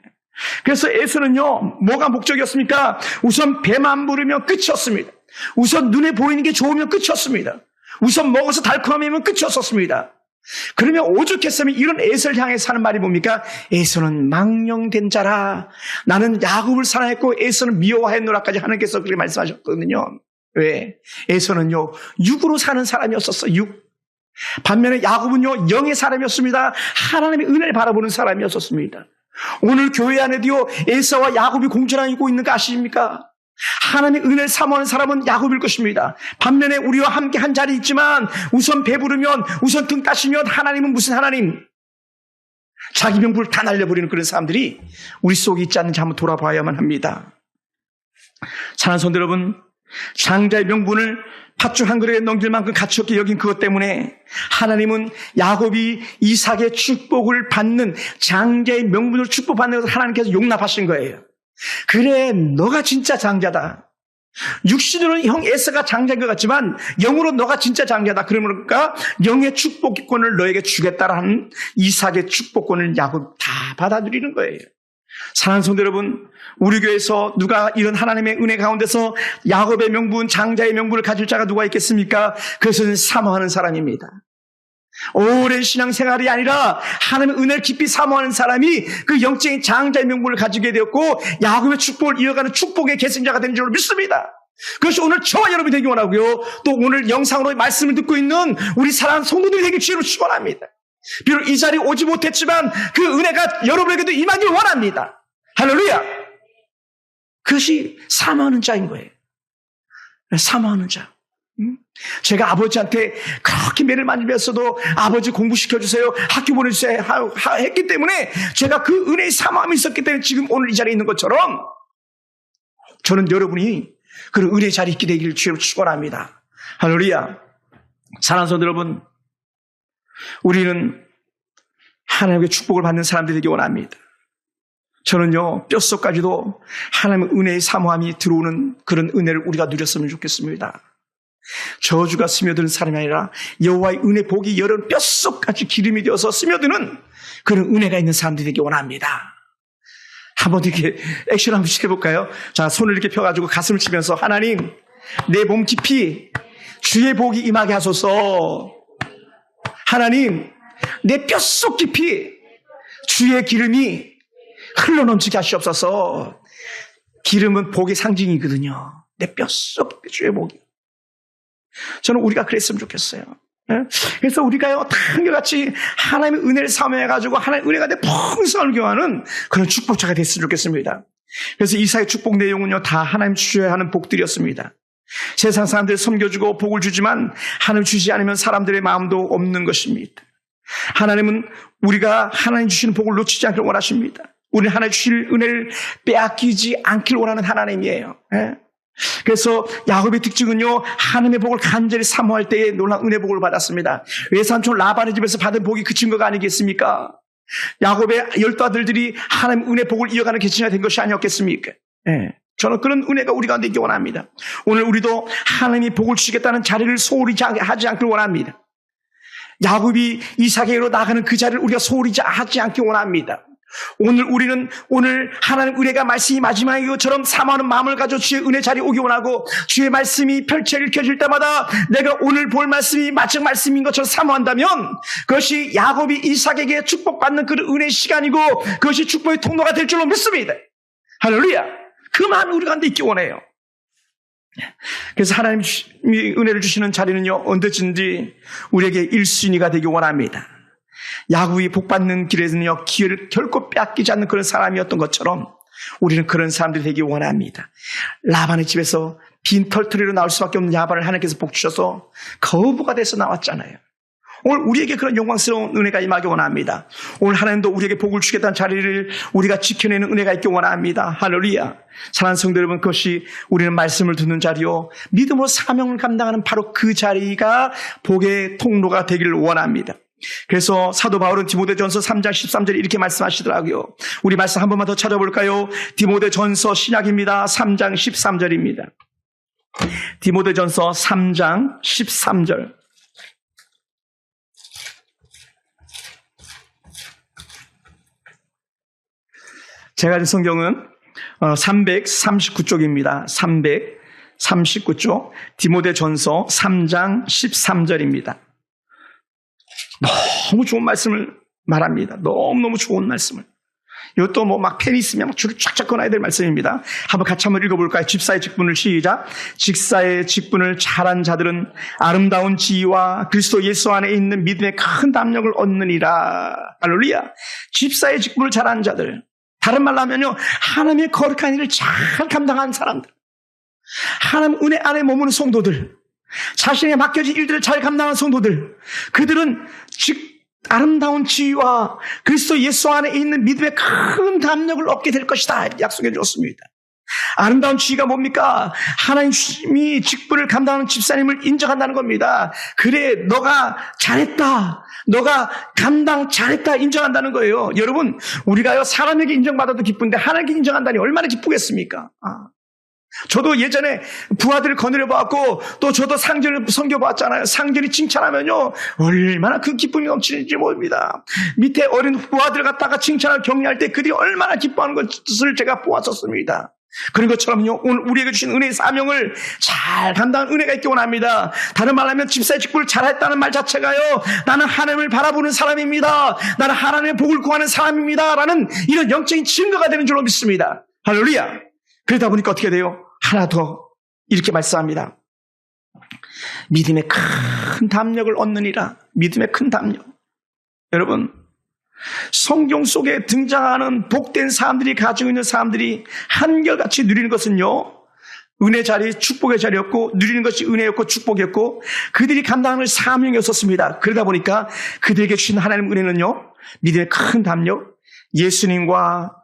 그래서 에서는요, 뭐가 목적이었습니까? 우선 배만 부르면 끝이었습니다. 우선 눈에 보이는 게 좋으면 끝이었습니다. 우선 먹어서 달콤하면 끝이었습니다. 그러면 오죽했으면 이런 에서를 향해서 하는 말이 뭡니까? 에서는 망령된 자라. 나는 야곱을 사랑했고 에서는 미워하였노라까지 하나님께서 그렇게 말씀하셨거든요. 왜? 에서는요, 육으로 사는 사람이었었어요. 육. 반면에 야곱은요, 영의 사람이었습니다. 하나님의 은혜를 바라보는 사람이었었습니다. 오늘 교회 안에도요, 에서와 야곱이 공존하고 있는 거 아십니까? 하나님의 은혜를 사모하는 사람은 야곱일 것입니다. 반면에 우리와 함께 한 자리 있지만 우선 배부르면, 우선 등 따시면 하나님은 무슨 하나님? 자기 명분을 다 날려버리는 그런 사람들이 우리 속에 있지 않는지 한번 돌아봐야만 합니다. 사랑하는 성도 여러분, 장자의 명분을 팥죽 한 그릇에 넘길 만큼 가치 없게 여긴 그것 때문에 하나님은 야곱이 이삭의 축복을 받는, 장자의 명분을 축복받는 것을 하나님께서 용납하신 거예요. 그래, 너가 진짜 장자다. 육신으로는 형 에서가 장자인 것 같지만 영으로 너가 진짜 장자다. 그러니까 영의 축복권을 너에게 주겠다라는 이삭의 축복권을 야곱 다 받아들이는 거예요. 사랑하는 성도 여러분, 우리 교회에서 누가 이런 하나님의 은혜 가운데서 야곱의 명분, 장자의 명분을 가질 자가 누가 있겠습니까? 그것은 사모하는 사람입니다. 오랜 신앙생활이 아니라 하나님의 은혜를 깊이 사모하는 사람이 그 영적인 장자의 명분을 가지게 되었고 야곱의 축복을 이어가는 축복의 계승자가 되는 줄 믿습니다. 그것이 오늘 저와 여러분이 되기 원하고요, 또 오늘 영상으로 말씀을 듣고 있는 우리 사랑하는 성도들이 되길 주로 축원합니다. 비록 이 자리에 오지 못했지만 그 은혜가 여러분에게도 임하길 원합니다. 할렐루야. 그것이 사모하는 자인 거예요. 사모하는 자. 제가 아버지한테 그렇게 매를 만지면서도 아버지 공부시켜주세요, 학교 보내주세요 했기 때문에 제가 그 은혜의 사모함이 있었기 때문에 지금 오늘 이 자리에 있는 것처럼 저는 여러분이 그런 은혜의 자리에 있게 되기를 주로 축원합니다. 할렐루야. 사랑하는 성도 여러분, 우리는 하나님의 축복을 받는 사람들이 되기 원합니다. 저는요, 뼛속까지도 하나님의 은혜의 사모함이 들어오는 그런 은혜를 우리가 누렸으면 좋겠습니다. 저주가 스며드는 사람이 아니라 여호와의 은혜 복이 여러분 뼛속까지 기름이 되어서 스며드는 그런 은혜가 있는 사람들이 되기 원합니다. 한번 이렇게 액션 한번 해볼까요? 자, 손을 이렇게 펴가지고 가슴을 치면서 하나님, 내 몸 깊이 주의 복이 임하게 하소서. 하나님, 내 뼛속 깊이 주의 기름이 흘러넘치게 하시옵소서. 기름은 복의 상징이거든요. 내 뼛속 주의 복이. 저는 우리가 그랬으면 좋겠어요. 그래서 우리가요, 다 한결같이 하나님의 은혜를 사모해가지고 하나님의 은혜가 내 풍성을 경하는 그런 축복자가 됐으면 좋겠습니다. 그래서 이삭의 축복 내용은요, 다 하나님 주셔야 하는 복들이었습니다. 세상 사람들 섬겨주고 복을 주지만 하나님 주시지 않으면 사람들의 마음도 없는 것입니다. 하나님은 우리가 하나님 주시는 복을 놓치지 않기를 원하십니다. 우리는 하나님 주실 은혜를 빼앗기지 않기를 원하는 하나님이에요. 그래서 야곱의 특징은요, 하나님의 복을 간절히 사모할 때에 놀라운 은혜 복을 받았습니다. 외삼촌 라반의 집에서 받은 복이 그 증거가 아니겠습니까? 야곱의 12 아들들이 하나님의 은혜 복을 이어가는 계층이 된 것이 아니었겠습니까? 예. 저는 그런 은혜가 우리 가운데 있기 원합니다. 오늘 우리도 하나님이 복을 주시겠다는 자리를 소홀히 하지 않길 원합니다. 야곱이 이삭에게로 나가는 그 자리를 우리가 소홀히 하지 않길 원합니다. 오늘 하나님 은혜가 말씀이 마지막인 것처럼 사모하는 마음을 가져 주의 은혜 자리에 오기 원하고, 주의 말씀이 읽혀질 때마다 내가 오늘 볼 말씀이 마지막 말씀인 것처럼 사모한다면, 그것이 야곱이 이삭에게 축복받는 그 은혜의 시간이고 그것이 축복의 통로가 될 줄로 믿습니다. 할렐루야. 그 마음이 우리 가운데 있기 원해요. 그래서 하나님이 은혜를 주시는 자리는요, 언제든지 우리에게 1순위가 되기 원합니다. 야곱이 복받는 길에서는요, 기회를 결코 빼앗기지 않는 그런 사람이었던 것처럼 우리는 그런 사람들이 되기 원합니다. 라반의 집에서 빈 털터리로 나올 수밖에 없는 야반을 하나님께서 복 주셔서 거부가 돼서 나왔잖아요. 오늘 우리에게 그런 영광스러운 은혜가 임하기 원합니다. 오늘 하나님도 우리에게 복을 주겠다는 자리를 우리가 지켜내는 은혜가 있기 원합니다. 할렐루야. 사랑하는 성도 여러분, 그것이 우리는 말씀을 듣는 자리요, 믿음으로 사명을 감당하는 바로 그 자리가 복의 통로가 되기를 원합니다. 그래서 사도 바울은 디모데전서 3장 13절에 이렇게 말씀하시더라고요. 우리 말씀 한 번만 더 찾아볼까요? 디모데전서 신약입니다. 3장 13절입니다. 디모데전서 3장 13절. 제가 가진 성경은 339쪽입니다. 339쪽 디모데전서 3장 13절입니다. 너무 좋은 말씀을 말합니다. 너무너무 좋은 말씀을. 이것도 막 펜이 있으면 막 줄을 쫙쫙 꺼놔야 될 말씀입니다. 같이 한번 읽어볼까요? 집사의 직분을 시작. 직사의 직분을 잘한 자들은 아름다운 지위와 그리스도 예수 안에 있는 믿음의 큰 담력을 얻느니라. 할렐루야. 집사의 직분을 잘한 자들. 다른 말로 하면요, 하나님의 거룩한 일을 잘 감당하는 사람들, 하나님 은혜 안에 머무는 성도들, 자신에게 맡겨진 일들을 잘 감당하는 성도들, 그들은 아름다운 지위와 그리스도 예수 안에 있는 믿음의 큰 담력을 얻게 될 것이다 약속해 주었습니다. 아름다운 지위가 뭡니까? 하나님이 직분을 감당하는 집사님을 인정한다는 겁니다. 그래, 너가 잘했다, 너가 감당 잘했다 인정한다는 거예요. 여러분, 우리가요, 사람에게 인정받아도 기쁜데 하나님께 인정한다니 얼마나 기쁘겠습니까? 저도 예전에 부하들을 거느려 보았고, 또 저도 상전을 섬겨보았잖아요. 상전이 칭찬하면요, 얼마나 그 기쁨이 넘치는지 모릅니다. 밑에 어린 부하들 갖다가 칭찬을 격려할 때 그들이 얼마나 기뻐하는 것을 제가 보았었습니다. 그런 것처럼요, 오늘 우리에게 주신 은혜의 사명을 잘 감당한 은혜가 있기 원합니다. 다른 말로 하면 집사의 직분을 잘했다는 말 자체가요, 나는 하나님을 바라보는 사람입니다, 나는 하나님의 복을 구하는 사람입니다 라는 이런 영적인 증거가 되는 줄로 믿습니다. 할렐루야. 그러다 보니까 어떻게 돼요? 하나 더 이렇게 말씀합니다. 믿음의 큰 담력을 얻느니라. 믿음의 큰 담력. 여러분, 성경 속에 등장하는 복된 사람들이 가지고 있는 사람들이 한결같이 누리는 것은요, 은혜 자리, 축복의 자리였고, 누리는 것이 은혜였고 축복이었고, 그들이 감당하는 사명이었습니다. 그러다 보니까 그들에게 주신 하나님의 은혜는요, 믿음의 큰 담력, 예수님과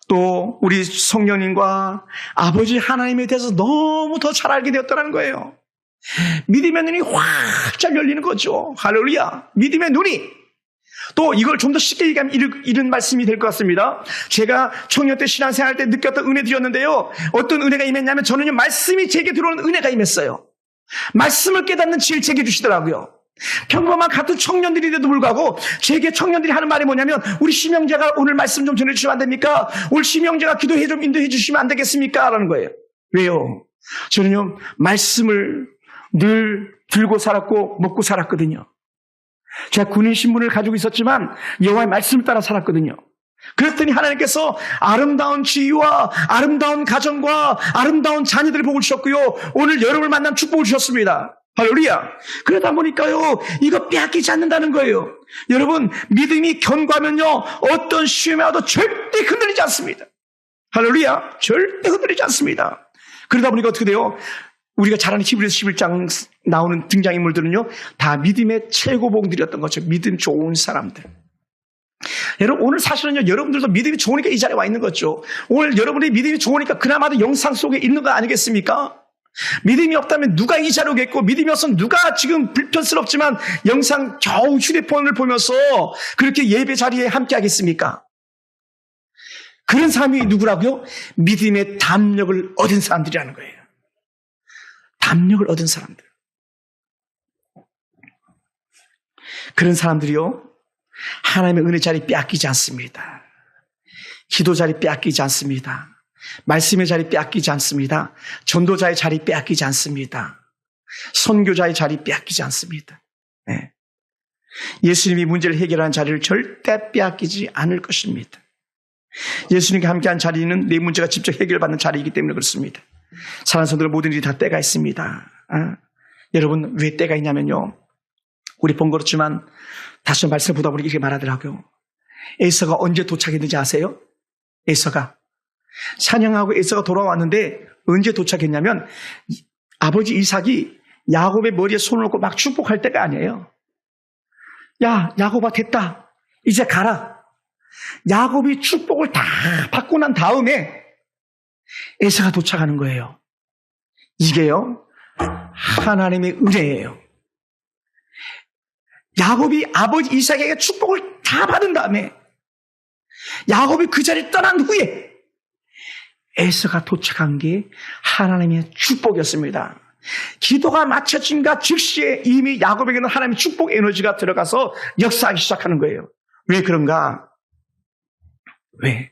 또 우리 성령님과 아버지 하나님에 대해서 너무 더 잘 알게 되었다는 거예요. 믿음의 눈이 확 열리는 거죠. 할렐루야. 믿음의 눈이. 또 이걸 좀 더 쉽게 얘기하면 이런 말씀이 될 것 같습니다. 제가 청년 때 신앙생활 때 느꼈던 은혜들이었는데요, 어떤 은혜가 임했냐면, 저는요, 말씀이 제게 들어오는 은혜가 임했어요. 말씀을 깨닫는 지혜를 제게 주시더라고요. 평범한 같은 청년들인데도 불구하고 제게 청년들이 하는 말이 뭐냐면, 우리 심영재가 오늘 말씀 좀 전해주시면 안 됩니까? 오늘 심영재가 기도회 좀 인도해 주시면 안 되겠습니까? 라는 거예요. 왜요? 저는요, 말씀을 늘 들고 살았고 먹고 살았거든요. 제가 군인 신분을 가지고 있었지만 여호와의 말씀을 따라 살았거든요. 그랬더니 하나님께서 아름다운 지위와 아름다운 가정과 아름다운 자녀들의 복을 주셨고요, 오늘 여러분을 만난 축복을 주셨습니다. 할렐루야. 그러다 보니까요, 이거 빼앗기지 않는다는 거예요. 여러분, 믿음이 견고하면요, 어떤 시험에 와도 절대 흔들리지 않습니다. 할렐루야. 절대 흔들리지 않습니다. 그러다 보니까 어떻게 돼요? 우리가 잘 아는 히브리서 11장 나오는 등장인물들은요, 다 믿음의 최고봉들이었던 거죠. 믿음 좋은 사람들. 여러분, 오늘 사실은요, 여러분들도 믿음이 좋으니까 이 자리에 와 있는 거죠. 오늘 여러분이 믿음이 좋으니까 그나마도 영상 속에 있는 거 아니겠습니까? 믿음이 없다면 누가 이 자리에 오겠고, 믿음이 없으면 누가 지금 불편스럽지만 영상 겨우 휴대폰을 보면서 그렇게 예배 자리에 함께 하겠습니까? 그런 사람이 누구라고요? 믿음의 담력을 얻은 사람들이라는 거예요. 담력을 얻은 사람들. 그런 사람들이요, 하나님의 은혜 자리 빼앗기지 않습니다. 기도 자리 빼앗기지 않습니다. 말씀의 자리 빼앗기지 않습니다. 전도자의 자리 빼앗기지 않습니다. 선교자의 자리 빼앗기지 않습니다. 네. 예수님이 문제를 해결하는 자리를 절대 빼앗기지 않을 것입니다. 예수님과 함께한 자리는 내 문제가 직접 해결받는 자리이기 때문에 그렇습니다. 사랑하는 성도들, 모든 일이 다 때가 있습니다. 여러분, 왜 때가 있냐면요, 우리 번거롭지만 다시 말씀을 보다 보니 이렇게 말하더라고요. 에서가 언제 도착했는지 아세요? 에서가 사냥하고 에서가 돌아왔는데 언제 도착했냐면 아버지 이삭이 야곱의 머리에 손을 얹고 막 축복할 때가 아니에요. 야, 야곱아, 됐다, 이제 가라. 야곱이 축복을 다 받고 난 다음에 에서가 도착하는 거예요. 이게요, 하나님의 은혜예요. 야곱이 아버지 이삭에게 축복을 다 받은 다음에 야곱이 그 자리를 떠난 후에 에서가 도착한 게 하나님의 축복이었습니다. 기도가 마쳐진가 즉시에 이미 야곱에게는 하나님의 축복 에너지가 들어가서 역사하기 시작하는 거예요. 왜 그런가? 왜?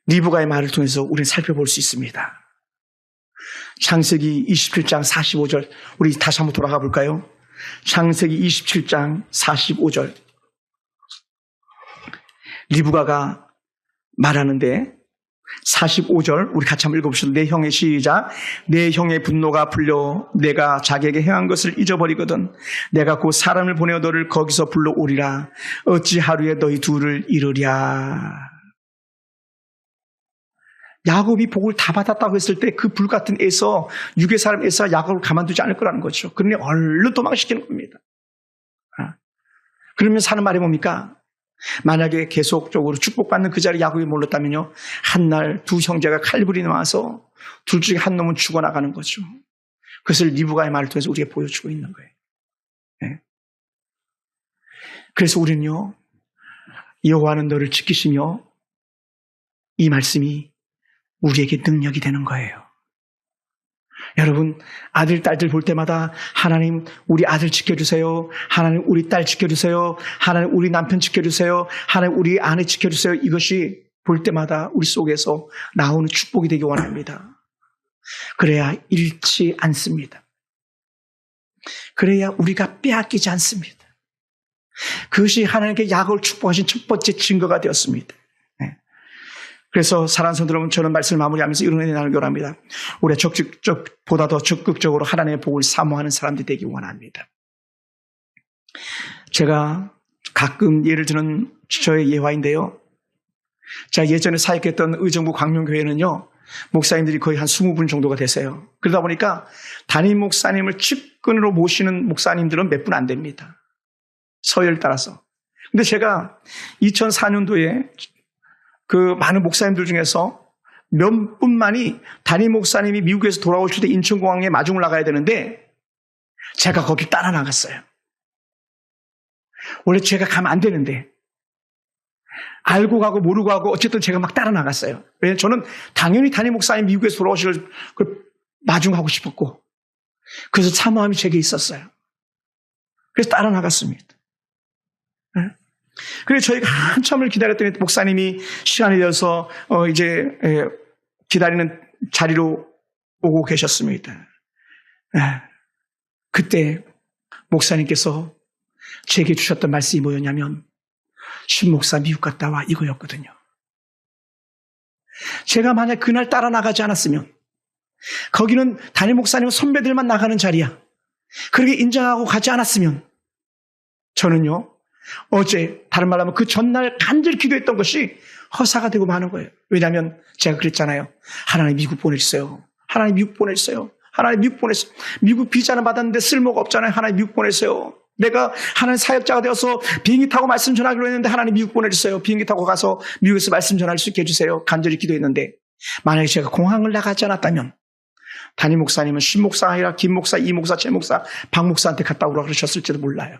리브가의 말을 통해서 우리는 살펴볼 수 있습니다. 창세기 27장 45절, 우리 다시 한번 돌아가 볼까요? 창세기 27장 45절. 리브가가 말하는데 45절 우리 같이 한번 읽어봅시다. 내 형의 시작. 내 형의 분노가 풀려 내가 자기에게 행한 것을 잊어버리거든 내가 곧 사람을 보내어 너를 거기서 불러오리라. 어찌 하루에 너희 둘을 이루랴. 야곱이 복을 다 받았다고 했을 때 그 불같은 에서, 육의 사람 에서가 야곱을 가만두지 않을 거라는 거죠. 그러니 얼른 도망시키는 겁니다. 그러면 사는 말이 뭡니까? 만약에 계속적으로 축복받는 그 자리에 야곱이 몰랐다면요, 한날 두 형제가 칼부리 나와서 둘 중에 한 놈은 죽어나가는 거죠. 그것을 리브가의 말을 통해서 우리에게 보여주고 있는 거예요. 네. 그래서 우리는요, 여호와는 너를 지키시며, 이 말씀이 우리에게 능력이 되는 거예요. 여러분, 아들, 딸들 볼 때마다 하나님 우리 아들 지켜주세요. 하나님 우리 딸 지켜주세요. 하나님 우리 남편 지켜주세요. 하나님 우리 아내 지켜주세요. 이것이 볼 때마다 우리 속에서 나오는 축복이 되기 원합니다. 그래야 잃지 않습니다. 그래야 우리가 빼앗기지 않습니다. 그것이 하나님께 야곱을 축복하신 첫 번째 증거가 되었습니다. 그래서 사랑하는 성도 여러분, 저는 말씀을 마무리하면서 이런 은혜 나누기 원합니다. 우리가 보다 더 적극적으로 하나님의 복을 사모하는 사람들이 되기 원합니다. 제가 가끔 예를 드는 저의 예화인데요. 제가 예전에 사역했던 의정부 광명교회는요, 목사님들이 거의 한 20분 정도가 되세요. 그러다 보니까 담임 목사님을 측근으로 모시는 목사님들은 몇 분 안 됩니다. 서열 따라서. 근데 제가 2004년도에 그 많은 목사님들 중에서 몇 분만이 담임 목사님이 미국에서 돌아오실 때 인천공항에 마중을 나가야 되는데 제가 거기 따라 나갔어요. 원래 제가 가면 안 되는데 알고 가고 모르고 가고 어쨌든 제가 막 따라 나갔어요. 왜냐하면 저는 당연히 담임 목사님 미국에서 돌아오실 걸 마중하고 싶었고, 그래서 사모함이 제게 있었어요. 그래서 따라 나갔습니다. 그래서 저희가 한참을 기다렸더니 목사님이 시간이 되어서 이제 기다리는 자리로 오고 계셨습니다. 그때 목사님께서 제게 주셨던 말씀이 뭐였냐면, 신 목사 미국 갔다 와, 이거였거든요. 제가 만약 그날 따라 나가지 않았으면, 거기는 담임 목사님 선배들만 나가는 자리야, 그렇게 인정하고 가지 않았으면 저는요, 어제 다른 말로 하면 그 전날 간절히 기도했던 것이 허사가 되고 마는 거예요. 왜냐하면 제가 그랬잖아요. 하나님 미국 보내주세요. 하나님 미국 보내주세요. 하나님 미국 보내주세요. 미국 비자는 받았는데 쓸모가 없잖아요. 하나님 미국 보내주세요. 내가 하나님 사역자가 되어서 비행기 타고 말씀 전하기로 했는데 하나님 미국 보내주세요. 비행기 타고 가서 미국에서 말씀 전할 수 있게 해주세요. 간절히 기도했는데, 만약에 제가 공항을 나가지 않았다면 담임 목사님은 신 목사가 아니라 김 목사, 이 목사, 최 목사, 박 목사한테 갔다 오라 그러셨을지도 몰라요.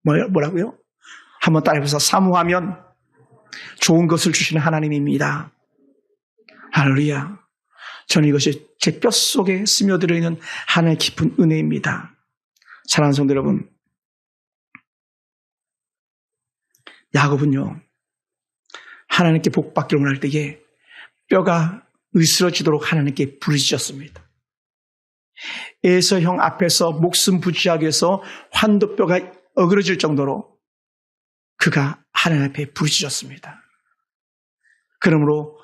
뭐라고요? 한번 따라해보세요. 사모하면 좋은 것을 주시는 하나님입니다. 할렐루야. 저는 이것이 제 뼛속에 스며들어 있는 하나님의 깊은 은혜입니다. 사랑하는 성도 여러분, 야곱은요, 하나님께 복받기를 원할 때에 뼈가 으스러지도록 하나님께 부르짖었습니다. 에서 형 앞에서 목숨 부지하게 해서 환도뼈가 어그러질 정도로 그가 하나님 앞에 부르짖었습니다. 그러므로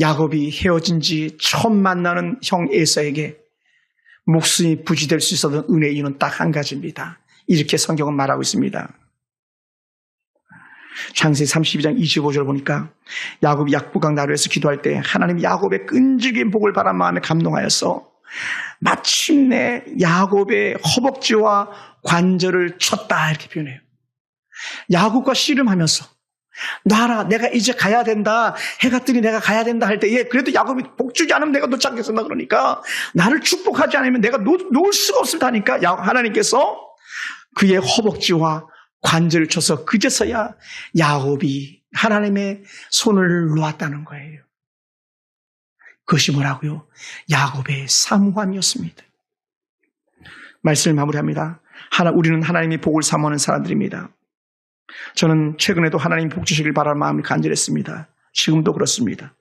야곱이 헤어진 지 처음 만나는 형 에서에게 목숨이 부지될 수 있었던 은혜의 이유는 딱 한 가지입니다. 이렇게 성경은 말하고 있습니다. 창세기 32장 25절 보니까 야곱이 약부강 나루에서 기도할 때 하나님 야곱의 끈질긴 복을 바란 마음에 감동하여서 마침내 야곱의 허벅지와 관절을 쳤다 이렇게 표현해요. 야곱과 씨름하면서 놔라, 내가 이제 가야 된다, 해가 뜨니 내가 가야 된다 할 때에 그래도 야곱이 복 주지 않으면 내가 놓지 않겠습니다. 그러니까 나를 축복하지 않으면 내가 놓을 수가 없다니까 하나님께서 그의 허벅지와 관절을 쳐서 그제서야 야곱이 하나님의 손을 놓았다는 거예요. 그것이 뭐라고요? 야곱의 사모함이었습니다. 말씀을 마무리합니다. 우리는 하나님의 복을 사모하는 사람들입니다. 저는 최근에도 하나님 복 주시길 바라는 마음이 간절했습니다. 지금도 그렇습니다.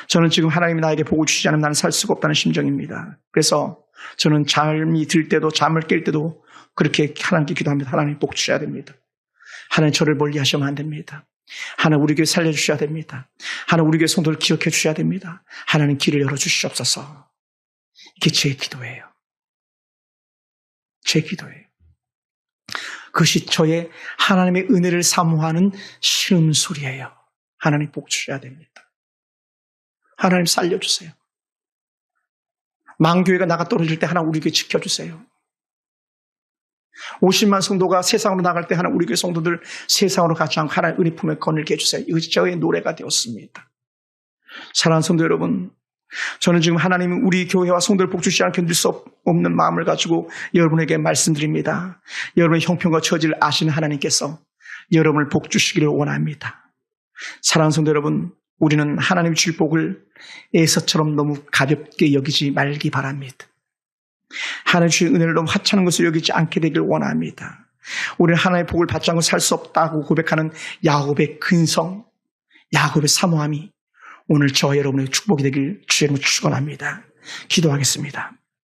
저는 지금 하나님이 나에게 복을 주시지 않으면 나는 살 수가 없다는 심정입니다. 그래서 저는 잠이 들 때도 잠을 깰 때도 그렇게 하나님께 기도합니다. 하나님 복 주셔야 됩니다. 하나님 저를 멀리 하시면 안 됩니다. 하나님 우리 교회 살려주셔야 됩니다. 하나님 우리 교회 성도를 기억해 주셔야 됩니다. 하나님 길을 열어주시옵소서. 이게 제 기도예요. 제 기도예요. 그것이 저의 하나님의 은혜를 사모하는 신음소리예요. 하나님 복 주셔야 됩니다. 하나님 살려주세요. 망교회가 나가 떨어질 때 하나님 우리 교회 지켜주세요. 50만 성도가 세상으로 나갈 때 하나님 우리 교회 성도들 세상으로 가지 않고 하나님 은혜 품에 거닐게 해주세요. 이것이 저의 노래가 되었습니다. 사랑하는 성도 여러분, 저는 지금 하나님이 우리 교회와 성도를 복 주시지 않게 견딜 수 없는 마음을 가지고 여러분에게 말씀드립니다. 여러분의 형편과 처지를 아시는 하나님께서 여러분을 복 주시기를 원합니다. 사랑하는 성도 여러분, 우리는 하나님이 주실 복을 에서처럼 너무 가볍게 여기지 말기 바랍니다. 하나님 주신 은혜를 너무 하찮은 것을 여기지 않게 되길 원합니다. 우리는 하나님의 복을 받지 않고 살 수 없다고 고백하는 야곱의 근성, 야곱의 사모함이 오늘 저와 여러분의 축복이 되길 주의 이름으로 축원합니다. 기도하겠습니다.